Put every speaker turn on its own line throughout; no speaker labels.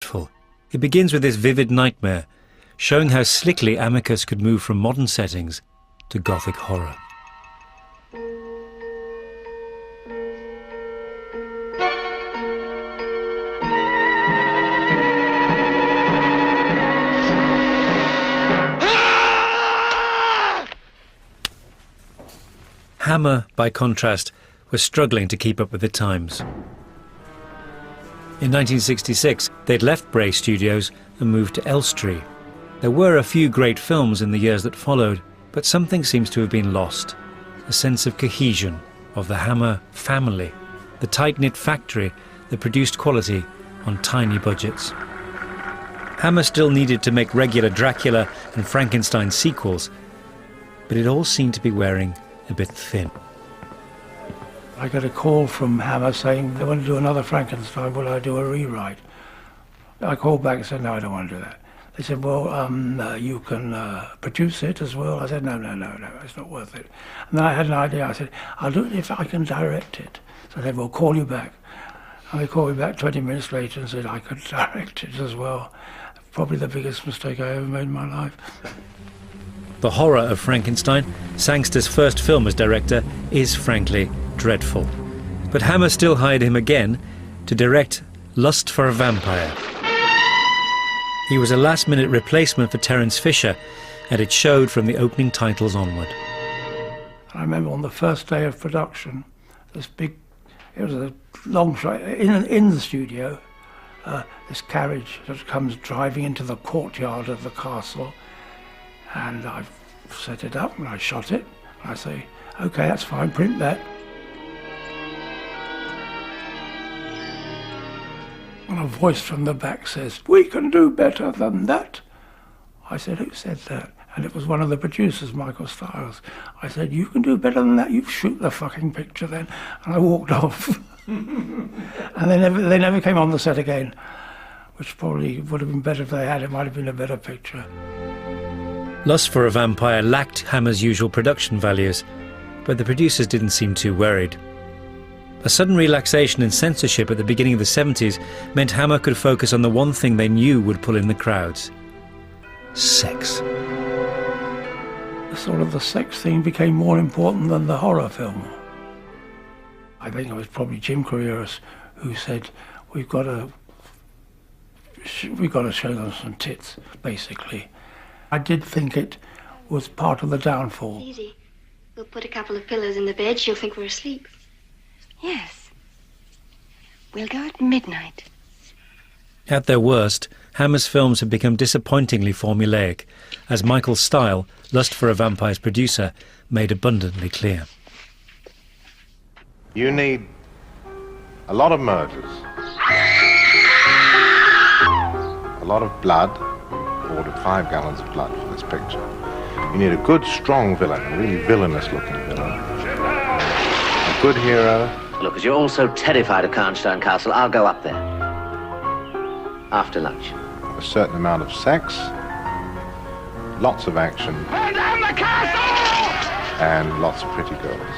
Dreadful. It begins with this vivid nightmare, showing how slickly Amicus could move from modern settings to Gothic horror. Hammer, by contrast, was struggling to keep up with the times. In 1966, they'd left Bray Studios and moved to Elstree. There were a few great films in the years that followed, but something seems to have been lost. A sense of cohesion, of the Hammer family, the tight-knit factory that produced quality on tiny budgets. Hammer still needed to make regular Dracula and Frankenstein sequels, but it all seemed to be wearing a bit thin.
I got a call from Hammer saying they want to do another Frankenstein, will I do a rewrite? I called back and said, no, I don't want to do that. They said, well, you can produce it as well. I said, no, it's not worth it. And then I had an idea. I said, I'll do it if I can direct it. So they said, we'll call you back. And they called me back 20 minutes later and said I could direct it as well. Probably the biggest mistake I ever made in my life.
The horror of Frankenstein, Sangster's first film as director, is frankly dreadful. But Hammer still hired him again to direct Lust for a Vampire. He was a last-minute replacement for Terence Fisher, and it showed from the opening titles onward.
I remember on the first day of production, it was a long shot, in the studio, this carriage that comes driving into the courtyard of the castle. And I set it up and I shot it. I say, okay, that's fine, print that. And a voice from the back says, we can do better than that. I said, who said that? And it was one of the producers, Michael Stiles. I said, you can do better than that, you shoot the fucking picture then. And I walked off. And they never came on the set again, which probably would have been better if they had. It might have been a better picture.
Lust for a Vampire lacked Hammer's usual production values, but the producers didn't seem too worried. A sudden relaxation in censorship at the beginning of the 70s meant Hammer could focus on the one thing they knew would pull in the crowds: sex.
Sort of the sex thing became more important than the horror film. I think it was probably Jim Carreras who said, we've got to show them some tits, basically. I did think it was part of the downfall.
Easy. We'll put a couple of pillows in the bed. She'll think we're asleep.
Yes. We'll go at midnight.
At their worst, Hammer's films had become disappointingly formulaic, as Michael Style, Lust for a Vampire's producer, made abundantly clear.
You need a lot of murders, a lot of blood. Ordered 5 gallons of blood for this picture. You need a good, strong villain, a really villainous-looking villain. A good hero.
Look, as you're all so terrified of Karnstein Castle, I'll go up there. After lunch.
A certain amount of sex. Lots of action.
Burn down the castle!
And lots of pretty girls.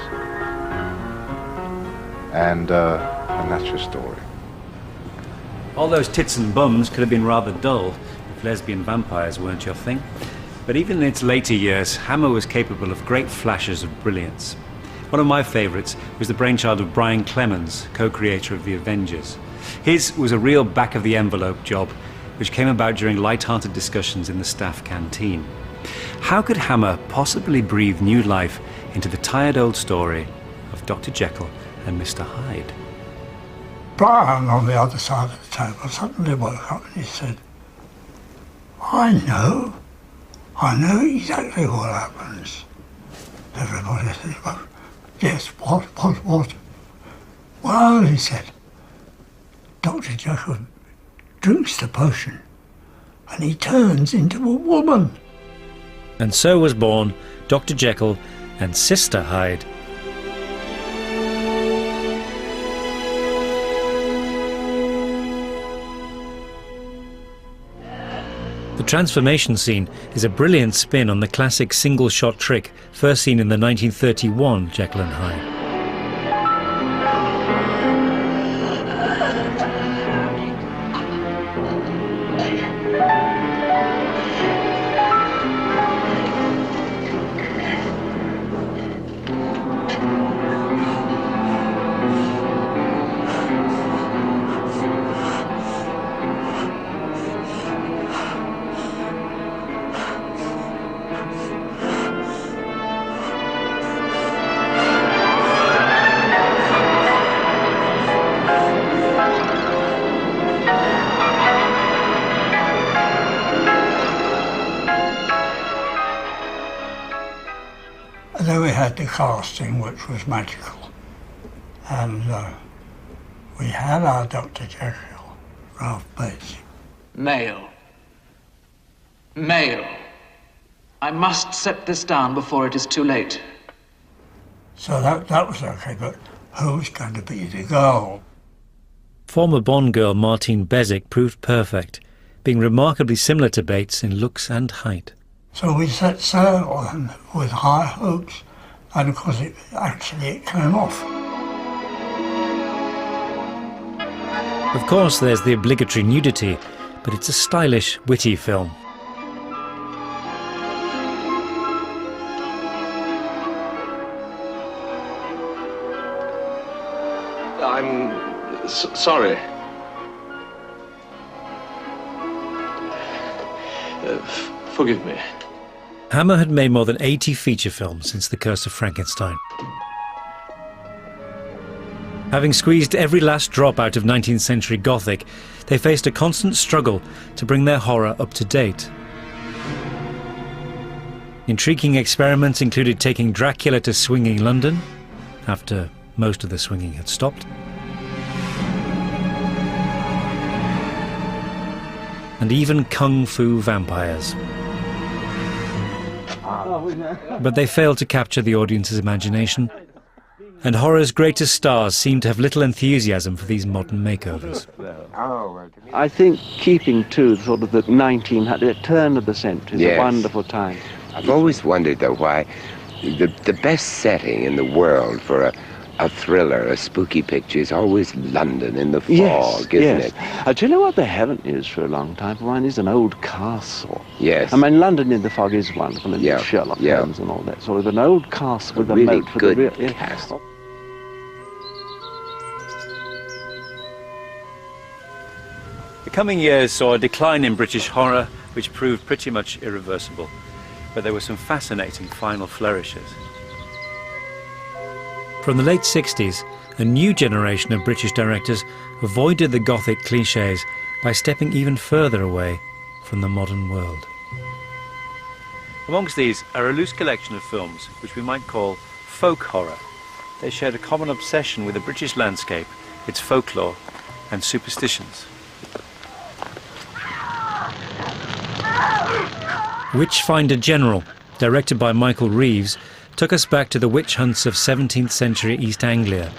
And that's your story.
All those tits and bums could have been rather dull if lesbian vampires weren't your thing. But even in its later years, Hammer was capable of great flashes of brilliance. One of my favourites was the brainchild of Brian Clemens, co-creator of The Avengers. His was a real back-of-the-envelope job, which came about during light-hearted discussions in the staff canteen. How could Hammer possibly breathe new life into the tired old story of Dr. Jekyll and Mr. Hyde?
Brian, on the other side of the table, suddenly woke up and he said, I know exactly what happens. Everybody said, well, yes, what? Well, he said, Dr. Jekyll drinks the potion and he turns into a woman.
And so was born Dr. Jekyll and Sister Hyde. The transformation scene is a brilliant spin on the classic single-shot trick first seen in the 1931 Jekyll and Hyde.
And then we had the casting, which was magical. And we had our Dr. Jekyll, Ralph Bates.
Male. Male. I must set this down before it is too late.
So that was okay, but who's going to be the girl?
Former Bond girl Martine Bezic proved perfect, being remarkably similar to Bates in looks and height.
So we set sail on with high hopes, and of course it came off.
Of course there's the obligatory nudity, but it's a stylish, witty film.
I'm sorry. Forgive me.
Hammer had made more than 80 feature films since The Curse of Frankenstein. Having squeezed every last drop out of 19th century Gothic, they faced a constant struggle to bring their horror up to date. Intriguing experiments included taking Dracula to swinging London, after most of the swinging had stopped, and even kung fu vampires. But they failed to capture the audience's imagination, and horror's greatest stars seem to have little enthusiasm for these modern makeovers.
I think keeping to sort of the turn of the century is a wonderful time.
I've always wondered, though, why the best setting in the world for a thriller, a spooky picture, is always London in the fog, isn't it?
I'll tell you what they haven't used for a long time. For one is an old castle.
Yes.
I mean, London in the fog is wonderful, and Sherlock Holmes and all that sort of an old castle with a
really
moat for
good
the real
castle.
The coming years saw a decline in British horror, which proved pretty much irreversible, but there were some fascinating final flourishes. From the late 60s, a new generation of British directors avoided the Gothic clichés by stepping even further away from the modern world. Amongst these are a loose collection of films which we might call folk horror. They shared a common obsession with the British landscape, its folklore and superstitions. Witchfinder General, directed by Michael Reeves, took us back to the witch hunts of 17th century East Anglia.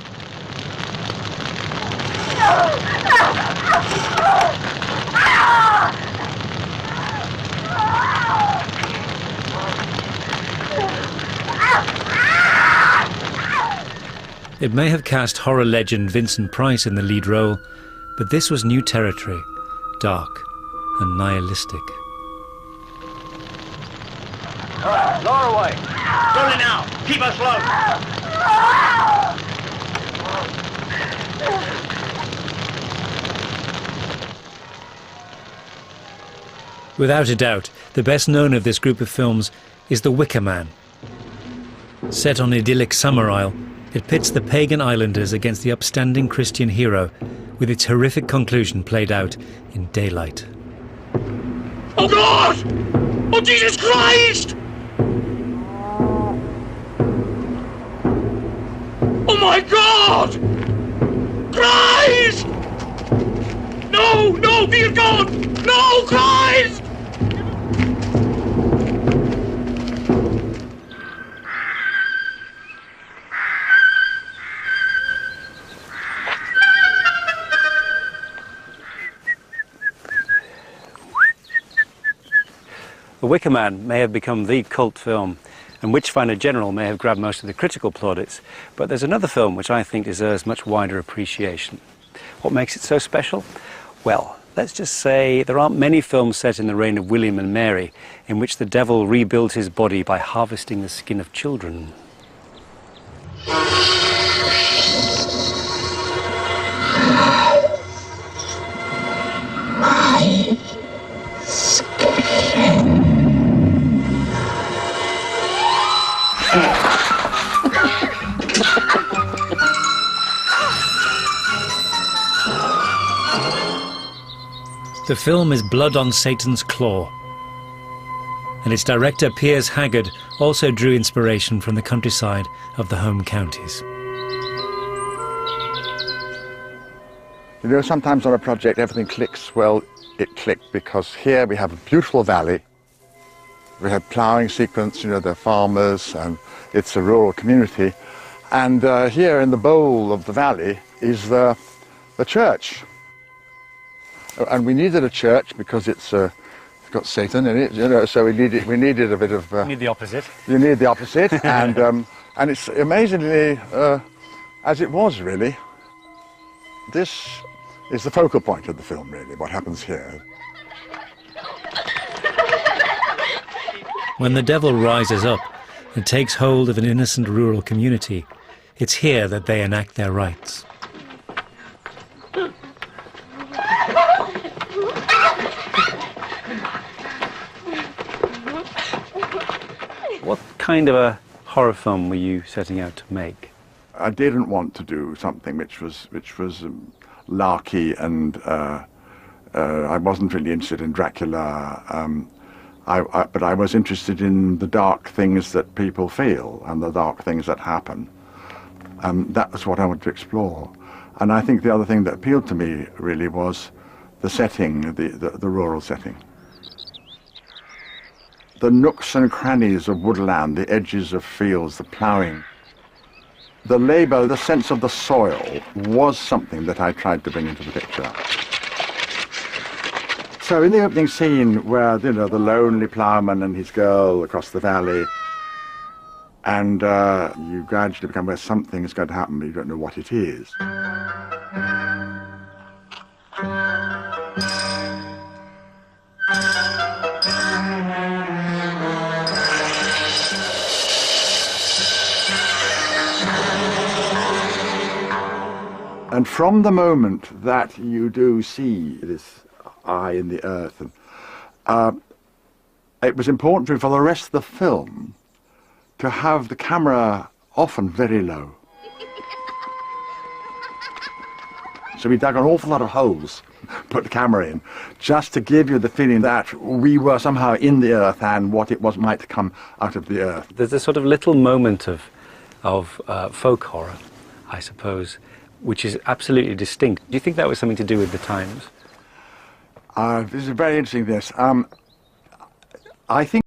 It may have cast horror legend Vincent Price in the lead role, but this was new territory, dark and nihilistic.
All right, lower away. Slowly now. Keep us low.
Without a doubt, the best known of this group of films is The Wicker Man. Set on idyllic Summer Isle, it pits the pagan islanders against the upstanding Christian hero, with its horrific conclusion played out in daylight.
Oh God! Oh Jesus Christ! Oh my God! Christ! No, no, dear God! No, Christ!
The Wicker Man may have become the cult film, and Witchfinder General may have grabbed most of the critical plaudits, but there's another film which I think deserves much wider appreciation. What makes it so special? Well, let's just say there aren't many films set in the reign of William and Mary in which the devil rebuilds his body by harvesting the skin of children. The film is Blood on Satan's Claw. and its director Piers Haggard also drew inspiration from the countryside of the home counties.
You know, sometimes on a project everything clicks. Well, it clicked because here we have a beautiful valley. We have ploughing sequence, you know, they're farmers and it's a rural community. And here in the bowl of the valley is the church. And we needed a church because it's got Satan in it, you know, so we needed a bit of...
You need the opposite.
You need the opposite, and it's amazingly, as it was really, this is the focal point of the film really, what happens here.
When the devil rises up and takes hold of an innocent rural community, it's here that they enact their rites. What kind of a horror film were you setting out to make?
I didn't want to do something which was larky, and I wasn't really interested in Dracula. But I was interested in the dark things that people feel and the dark things that happen. That was what I wanted to explore. And I think the other thing that appealed to me really was the setting, the rural setting. The nooks and crannies of woodland, the edges of fields, the ploughing. The labour, the sense of the soil was something that I tried to bring into the picture. So in the opening scene where, you know, the lonely ploughman and his girl across the valley, and you gradually become aware something is going to happen, but you don't know what it is. And from the moment that you do see this eye in the earth, and, it was important for me for the rest of the film to have the camera often very low. So we dug an awful lot of holes, put the camera in, just to give you the feeling that we were somehow in the earth and what it was might come out of the earth.
There's a sort of little moment of folk horror, I suppose, which is absolutely distinct. Do you think that was something to do with the times?
This is very interesting, this. I think